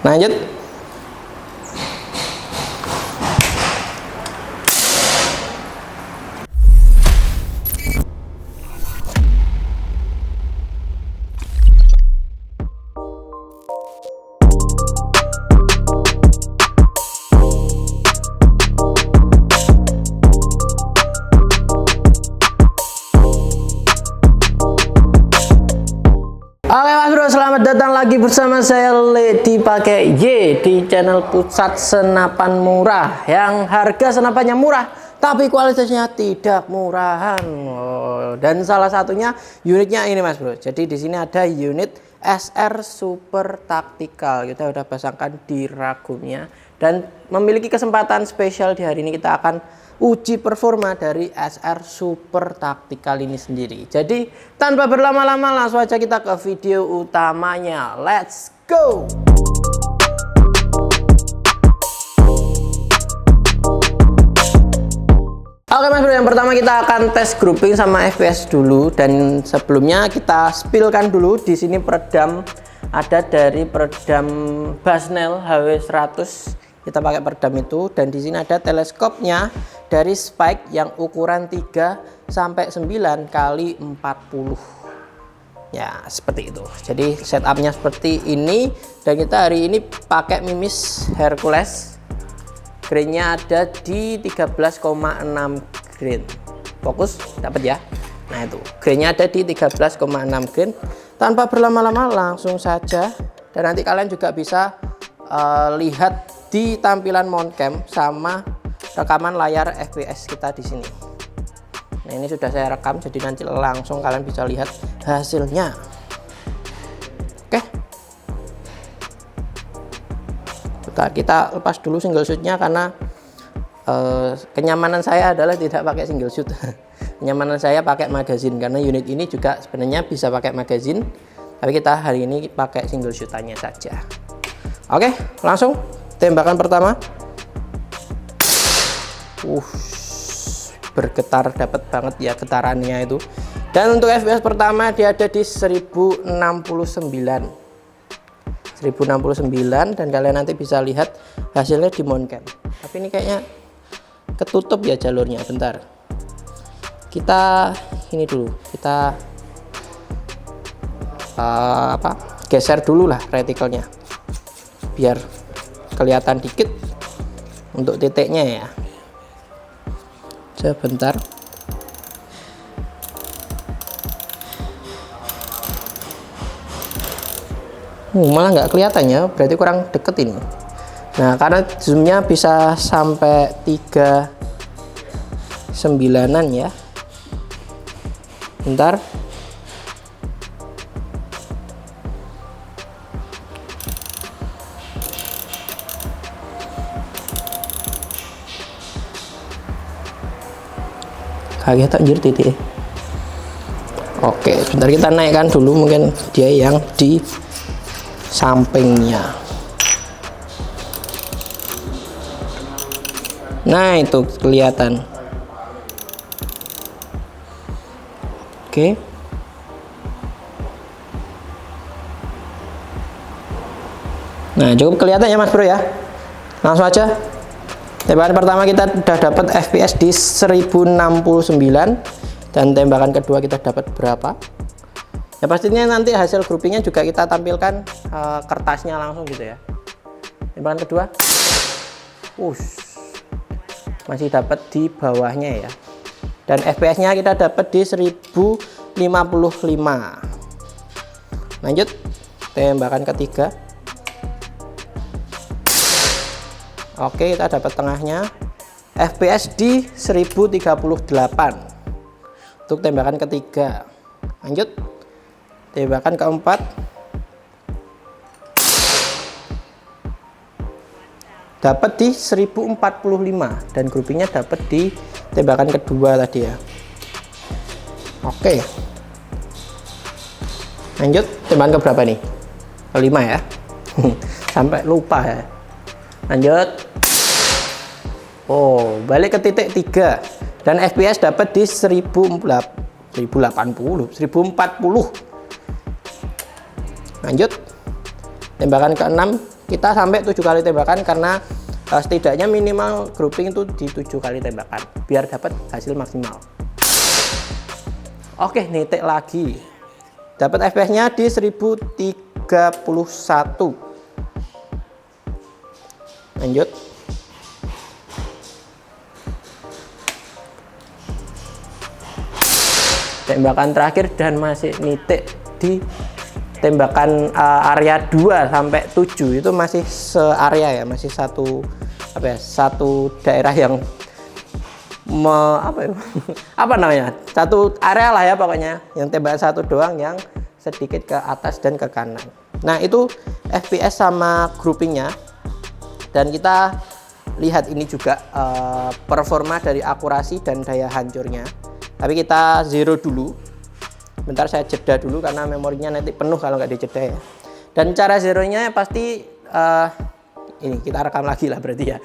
Lanjut. Oke Mas Bro, selamat datang lagi bersama saya Ledi Pakai Y di channel Pusat Senapan Murah yang harga senapannya murah tapi kualitasnya tidak murahan. Dan salah satunya unitnya ini Mas Bro. Jadi di sini ada unit SR Super Tactical. Kita udah pasangkan di ragumnya dan memiliki kesempatan spesial di hari ini kita akan uji performa dari SR Super Tactical ini sendiri. Jadi tanpa berlama-lama langsung aja kita ke video utamanya. Let's go. Oke Mas Bro, yang pertama kita akan tes grouping sama FPS dulu, dan sebelumnya kita spillkan dulu. Di sini peredam ada dari peredam Basnel HW100. Kita pakai peredam itu, dan di sini ada teleskopnya dari Spike yang ukuran 3 sampai 9 kali 40. Ya, seperti itu. Jadi setupnya seperti ini, dan kita hari ini pakai Mimis Hercules. Grainnya ada di 13,6 grain. Fokus dapat ya. Nah, itu. Grainnya ada di 13,6 grain. Tanpa berlama-lama langsung saja, dan nanti kalian juga bisa lihat di tampilan mount cam sama rekaman layar FPS kita di sini. Nah, ini sudah saya rekam, jadi nanti langsung kalian bisa lihat hasilnya. Oke. Kita lepas dulu single shootnya karena kenyamanan saya adalah tidak pakai single shoot. Kenyamanan saya pakai magazine karena unit ini juga sebenarnya bisa pakai magazine, tapi kita hari ini pakai single shootannya saja. Oke, langsung tembakan pertama. Bergetar, dapat banget ya getarannya itu. Dan untuk FPS pertama dia ada di 1069, dan kalian nanti bisa lihat hasilnya di mount cam. Tapi ini kayaknya ketutup ya jalurnya. Bentar, kita ini dulu, kita geser dulu lah retikelnya biar kelihatan dikit untuk titiknya ya. Sebentar. Malah nggak kelihatan ya, berarti kurang deket ini. Nah, karena zoomnya bisa sampai 39-an ya. Bentar. Kaget anjir titik. Oke, sebentar kita naikkan dulu, mungkin dia yang di sampingnya. Nah, itu kelihatan. Oke. Nah, cukup kelihatan ya Mas Bro ya. Langsung aja. Tembakan pertama kita sudah dapat FPS di 1069, dan tembakan kedua kita dapat berapa? Ya pastinya nanti hasil groupingnya juga kita tampilkan kertasnya langsung gitu ya. Tembakan kedua, masih dapat di bawahnya ya. Dan FPS-nya kita dapat di 1055. Lanjut, tembakan ketiga. Oke, kita dapat tengahnya. FPS di 1038 untuk tembakan ketiga. Lanjut, tembakan keempat. Dapat di 1045, dan groupingnya dapat di tembakan kedua tadi ya. Oke. Lanjut, tembakan keberapa nih? Kelima ya. Sampai lupa ya. Lanjut. Balik ke titik 3, dan FPS dapat di 1040. Lanjut, tembakan ke-6 kita sampai 7 kali tembakan, karena setidaknya minimal grouping itu di 7 kali tembakan biar dapat hasil maksimal. Oke, nitik lagi, dapat FPS nya di 1031. Lanjut. Tembakan terakhir dan masih nitik di tembakan area 2 sampai 7, itu masih searea ya, masih satu daerah yang apa namanya, satu area lah ya pokoknya, yang tembakan satu doang yang sedikit ke atas dan ke kanan. Nah, itu FPS sama groupingnya. Dan kita lihat ini juga performa dari akurasi dan daya hancurnya. Tapi kita zero dulu. Bentar, saya jeda dulu karena memorinya nanti penuh kalau nggak dijeda ya. Dan cara zeronya pasti ini kita rekam lagi lah berarti ya.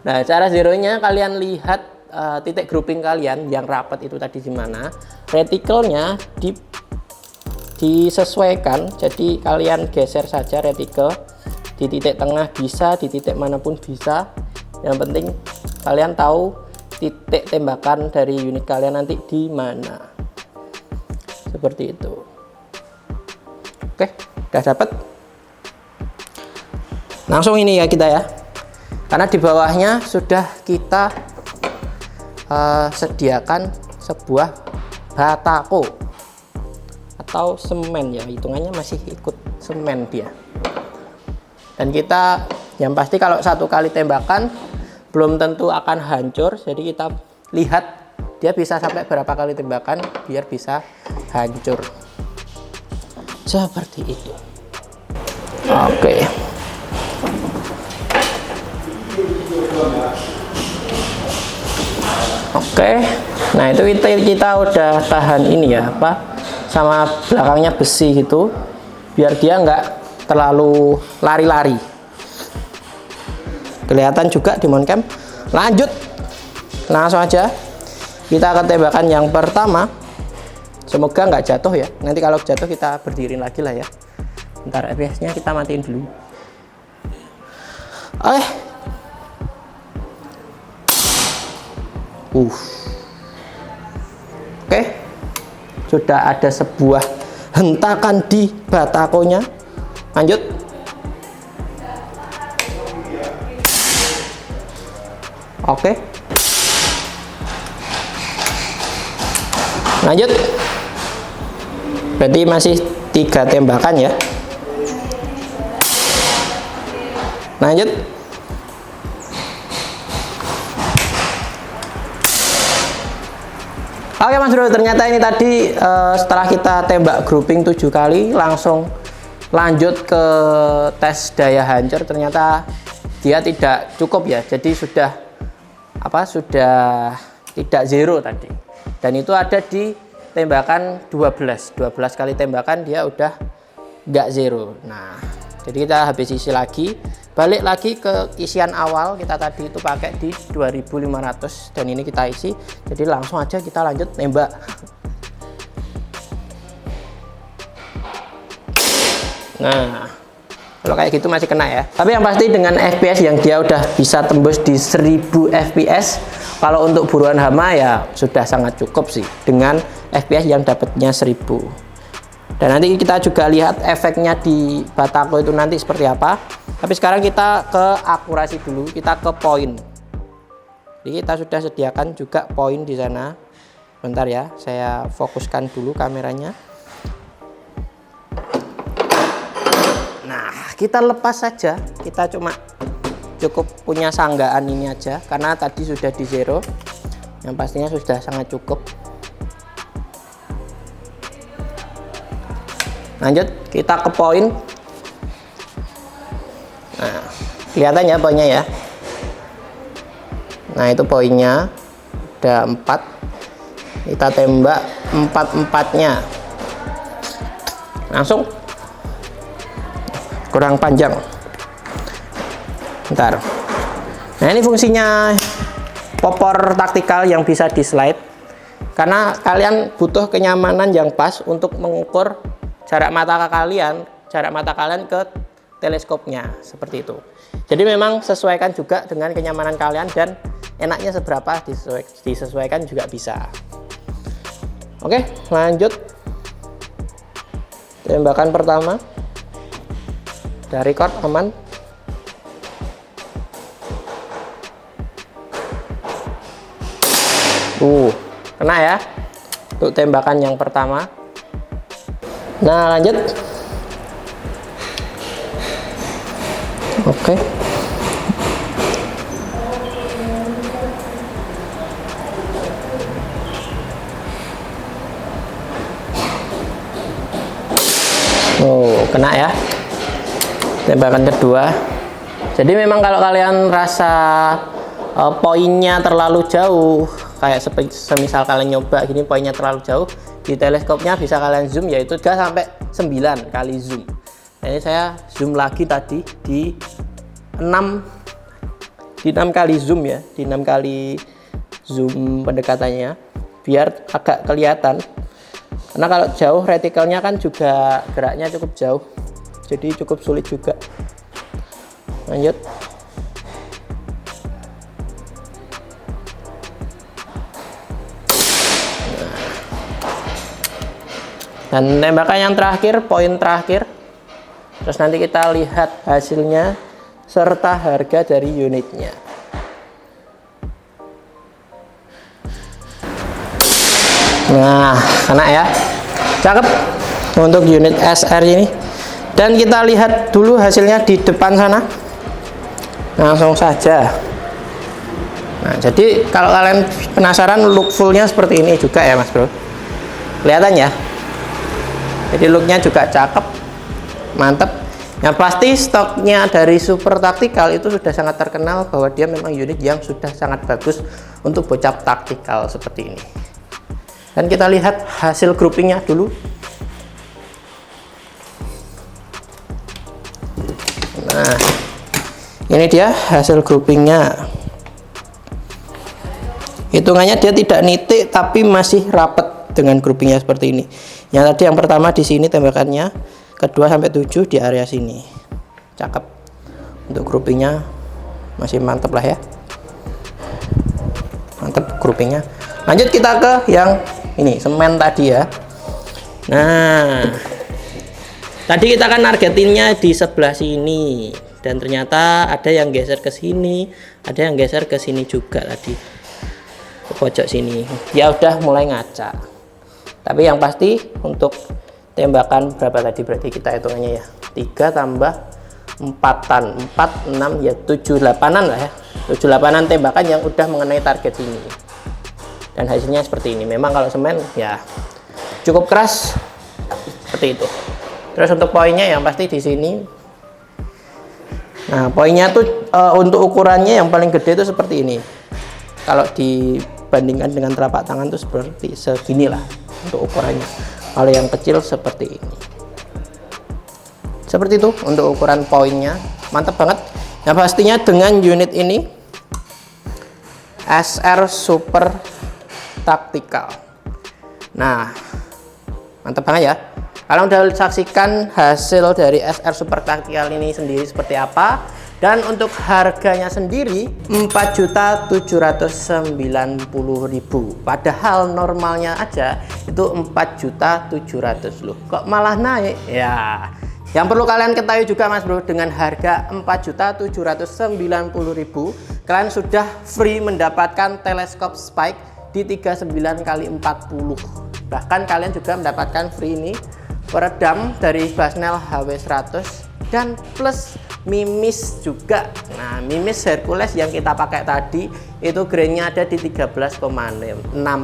Nah, cara zeronya kalian lihat titik grouping kalian yang rapat itu tadi di mana. Retikelnya disesuaikan. Jadi kalian geser saja retikel di titik tengah bisa, di titik manapun bisa. Yang penting kalian tahu titik tembakan dari unit kalian nanti di mana. Seperti itu. Oke, udah dapat. Langsung ini ya kita ya. Karena di bawahnya sudah kita sediakan sebuah batako atau semen ya, hitungannya masih ikut semen dia. Dan kita yang pasti kalau satu kali tembakan belum tentu akan hancur, jadi kita lihat dia bisa sampai berapa kali tembakan biar bisa hancur. Seperti itu. Oke. Oke. Nah, itu kita udah tahan ini ya, sama belakangnya besi gitu, biar dia nggak terlalu lari-lari. Kelihatan juga di moncam. Lanjut, langsung aja kita akan tembakan yang pertama. Semoga nggak jatuh ya, nanti kalau jatuh kita berdiriin lagi lah ya. Bentar, FPS nya kita matiin dulu. Oke, sudah ada sebuah hentakan di batakonya. Lanjut. Oke. Lanjut. Berarti masih 3 tembakan ya. Lanjut. Oke Mas Bro, ternyata ini tadi setelah kita tembak grouping 7 kali langsung lanjut ke tes daya hancur, ternyata dia tidak cukup ya. Jadi sudah tidak zero tadi, dan itu ada di tembakan 12 kali tembakan dia udah nggak zero. Nah, jadi kita habis isi lagi, balik lagi ke isian awal kita tadi itu pakai di 2500, dan ini kita isi, jadi langsung aja kita lanjut nembak. Nah, kalau kayak gitu masih kena ya. Tapi yang pasti dengan FPS yang dia udah bisa tembus di 1000 FPS, kalau untuk buruan hama ya sudah sangat cukup sih dengan FPS yang dapatnya 1000. Dan nanti kita juga lihat efeknya di batako itu nanti seperti apa. Tapi sekarang kita ke akurasi dulu, kita ke poin. Jadi kita sudah sediakan juga poin di sana. Bentar ya, saya fokuskan dulu kameranya. Nah, kita lepas saja, kita cukup punya sanggaan ini aja karena tadi sudah di zero, yang pastinya sudah sangat cukup. Lanjut, kita ke poin. Nah, kelihatan ya poinnya ya. Nah, itu poinnya ada 4, kita tembak 4-4-nya langsung. Kurang panjang. Bentar. Nah, ini fungsinya popor taktikal yang bisa di slide. Karena kalian butuh kenyamanan yang pas untuk mengukur jarak mata kalian ke teleskopnya seperti itu. Jadi memang sesuaikan juga dengan kenyamanan kalian dan enaknya seberapa disesuaikan juga bisa. Oke, lanjut. Tembakan pertama dari record aman. Kena ya untuk tembakan yang pertama. Nah, lanjut. Oke. Kena ya tembakan kedua. Jadi memang kalau kalian rasa poinnya terlalu jauh, kayak semisal kalian nyoba gini poinnya terlalu jauh, di teleskopnya bisa kalian zoom yaitu 3 sampai 9 kali zoom. Ini saya zoom lagi tadi di 6 kali zoom ya, di 6 kali zoom pendekatannya biar agak kelihatan. Karena kalau jauh retikelnya kan juga geraknya cukup jauh, jadi cukup sulit juga. Lanjut. Dan tembakan yang terakhir, poin terakhir. Terus nanti kita lihat hasilnya serta harga dari unitnya. Nah, kena ya, cakep untuk unit SR ini. Dan kita lihat dulu hasilnya di depan sana. Langsung saja. Nah, jadi kalau kalian penasaran look fullnya seperti ini juga ya Mas Bro. Kelihatan ya. Jadi looknya juga cakep, mantep. Yang pasti stoknya dari Super Tactical itu sudah sangat terkenal bahwa dia memang unit yang sudah sangat bagus untuk bocah taktikal seperti ini. Dan kita lihat hasil groupingnya dulu. Nah, ini dia hasil groupingnya. Hitungannya dia tidak nitik tapi masih rapat dengan groupingnya seperti ini. Yang tadi yang pertama di sini tembakannya, kedua sampai 7 di area sini. Cakep. Untuk groupingnya masih mantep lah ya. Mantep groupingnya. Lanjut kita ke yang ini semen tadi ya. Nah, tadi kita kan nargetinnya di sebelah sini dan ternyata ada yang geser ke sini, ada yang geser ke sini juga tadi, ke pojok sini. Ya udah mulai ngaca. Tapi yang pasti untuk tembakan berapa tadi berarti kita hitungannya ya, 3 tambah 4-an, 4, 6 ya 7-8an lah ya, 7-8an tembakan yang udah mengenai target sini. Dan hasilnya seperti ini. Memang kalau semen ya cukup keras seperti itu. Terus untuk poinnya yang pasti di sini. Nah, poinnya tuh untuk ukurannya yang paling gede itu seperti ini. Kalau dibandingkan dengan telapak tangan tuh seperti segini lah untuk ukurannya. Kalau yang kecil seperti ini. Seperti itu untuk ukuran poinnya. Mantap banget. Nah, pastinya dengan unit ini SR Super Tactical. Nah, mantap banget ya. Kalian udah saksikan hasil dari SR Super Tactical ini sendiri seperti apa. Dan untuk harganya sendiri 4.790.000. Padahal normalnya aja itu 4.700.000 loh. Kok malah naik? Ya. Yang perlu kalian ketahui juga Mas Bro, dengan harga 4.790.000 kalian sudah free mendapatkan teleskop Spike di 39x40. Bahkan kalian juga mendapatkan free ini peredam dari Basnel HW100 dan plus mimis juga. Nah, mimis Hercules yang kita pakai tadi itu grainnya ada di 13,6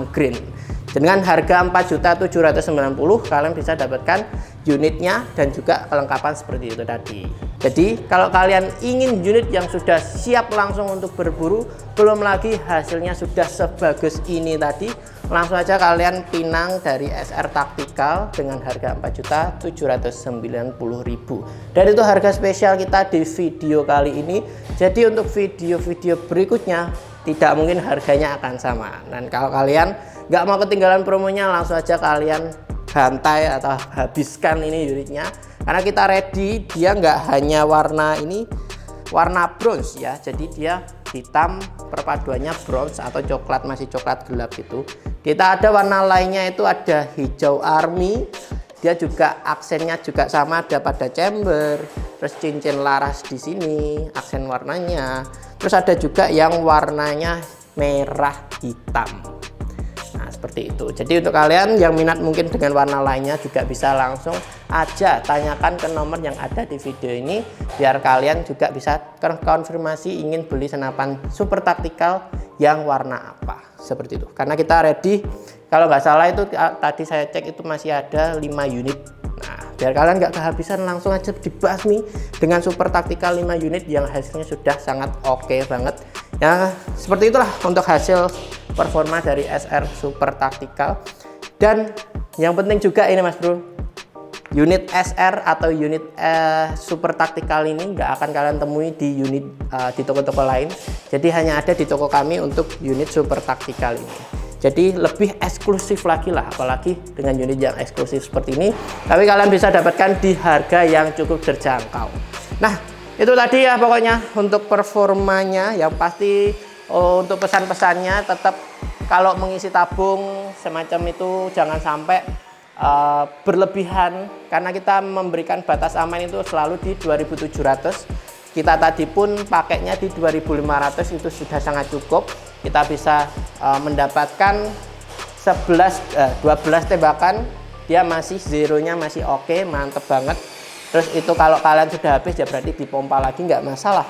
grain. Dengan harga 4.790.000 kalian bisa dapatkan unitnya dan juga kelengkapan seperti itu tadi. Jadi kalau kalian ingin unit yang sudah siap langsung untuk berburu, belum lagi hasilnya sudah sebagus ini tadi, langsung aja kalian pinang dari SR Tactical dengan harga 4.790.000. Dan itu harga spesial kita di video kali ini. Jadi untuk video-video berikutnya tidak mungkin harganya akan sama. Dan kalau kalian nggak mau ketinggalan promonya, langsung aja kalian bantai atau habiskan ini unitnya, karena kita ready. Dia nggak hanya warna ini, warna bronze ya, jadi dia hitam perpaduannya bronze atau coklat, masih coklat gelap gitu. Kita ada warna lainnya, itu ada hijau army, dia juga aksennya juga sama, ada pada chamber, terus cincin laras di sini aksen warnanya. Terus ada juga yang warnanya merah hitam. Nah seperti itu. Jadi untuk kalian yang minat mungkin dengan warna lainnya juga bisa langsung aja tanyakan ke nomor yang ada di video ini, biar kalian juga bisa konfirmasi ingin beli senapan super taktikal yang warna apa, seperti itu. Karena kita ready, kalau nggak salah itu tadi saya cek itu masih ada 5 unit. Nah biar kalian nggak kehabisan, langsung aja dibasmi dengan super taktikal 5 unit yang hasilnya sudah sangat oke banget ya. Seperti itulah untuk hasil performa dari SR super taktikal. Dan yang penting juga ini Mas Bro, unit SR atau unit super taktikal ini nggak akan kalian temui di unit di toko-toko lain. Jadi hanya ada di toko kami untuk unit super taktikal ini. Jadi lebih eksklusif lagi lah, apalagi dengan unit yang eksklusif seperti ini. Tapi kalian bisa dapatkan di harga yang cukup terjangkau. Nah itu tadi ya pokoknya untuk performanya. Yang pasti untuk pesan-pesannya tetap kalau mengisi tabung semacam itu jangan sampai berlebihan, karena kita memberikan batas aman itu selalu di 2700. Kita tadi pun pakainya di 2500, itu sudah sangat cukup. Kita bisa mendapatkan 12 tembakan, dia masih zeronya masih oke, mantep banget. Terus itu kalau kalian sudah habis ya berarti dipompa lagi, nggak masalah.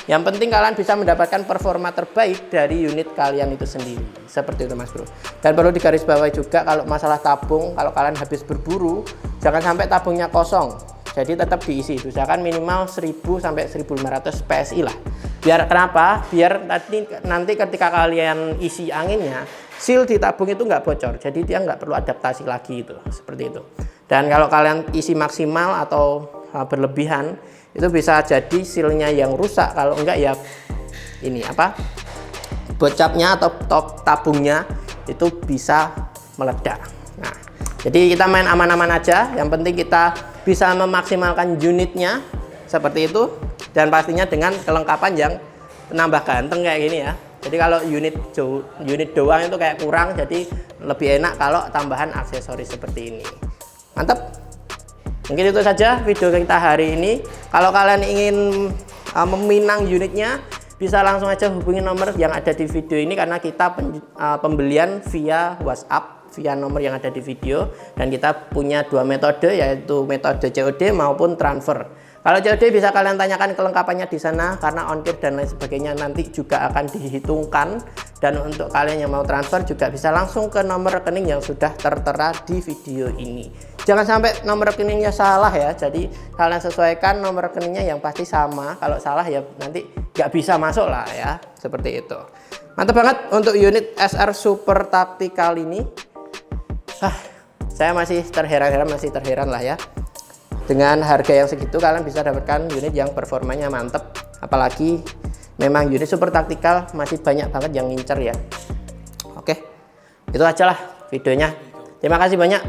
Yang penting kalian bisa mendapatkan performa terbaik dari unit kalian itu sendiri. Seperti itu Mas Bro. Dan perlu digarisbawahi juga kalau masalah tabung, kalau kalian habis berburu, jangan sampai tabungnya kosong. Jadi tetap diisi, usahakan minimal 1000 sampai 1500 PSI lah. Biar kenapa? Biar nanti ketika kalian isi anginnya, seal di tabung itu nggak bocor. Jadi dia nggak perlu adaptasi lagi itu, seperti itu. Dan kalau kalian isi maksimal atau berlebihan, itu bisa jadi sealnya yang rusak. Kalau enggak ya ini apa, bocapnya atau top tabungnya itu bisa meledak. Nah jadi kita main aman-aman aja, yang penting kita bisa memaksimalkan unitnya seperti itu. Dan pastinya dengan kelengkapan yang nambah ganteng kayak gini ya. Jadi kalau unit doang itu kayak kurang, jadi lebih enak kalau tambahan aksesoris seperti ini. Mantap. Mungkin itu saja video kita hari ini. Kalau kalian ingin meminang unitnya, bisa langsung aja hubungi nomor yang ada di video ini, karena kita pembelian via WhatsApp, via nomor yang ada di video. Dan kita punya 2 metode, yaitu metode COD maupun transfer. Kalau COD bisa kalian tanyakan kelengkapannya di sana, karena ongkir dan lain sebagainya nanti juga akan dihitungkan. Dan untuk kalian yang mau transfer juga bisa langsung ke nomor rekening yang sudah tertera di video ini. Jangan sampai nomor rekeningnya salah ya, jadi kalian sesuaikan nomor rekeningnya yang pasti sama. Kalau salah ya nanti nggak bisa masuk lah ya, seperti itu. Mantap banget untuk unit SR super taktikal ini. Saya masih terheran lah ya. Dengan harga yang segitu kalian bisa dapatkan unit yang performanya mantep. Apalagi memang unit super taktikal masih banyak banget yang ngincer ya. Oke, itu aja lah videonya. Terima kasih banyak.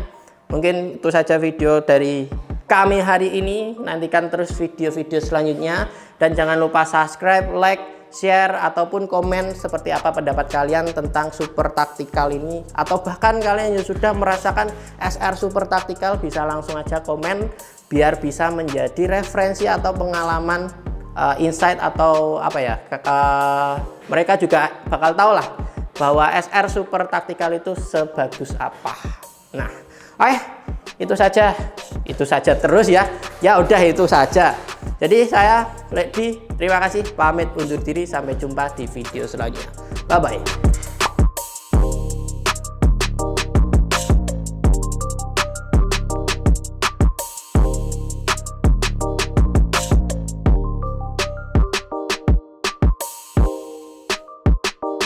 Mungkin itu saja video dari kami hari ini. Nantikan terus video-video selanjutnya. Dan jangan lupa subscribe, like, share, ataupun komen seperti apa pendapat kalian tentang super taktikal ini. Atau bahkan kalian yang sudah merasakan SR super taktikal, bisa langsung aja komen, biar bisa menjadi referensi atau pengalaman, insight atau apa ya, mereka juga bakal tahu lah bahwa SR super taktikal itu sebagus apa. Nah itu saja terus ya udah itu saja. Jadi saya Ledi, terima kasih, pamit undur diri, sampai jumpa di video selanjutnya. Bye bye.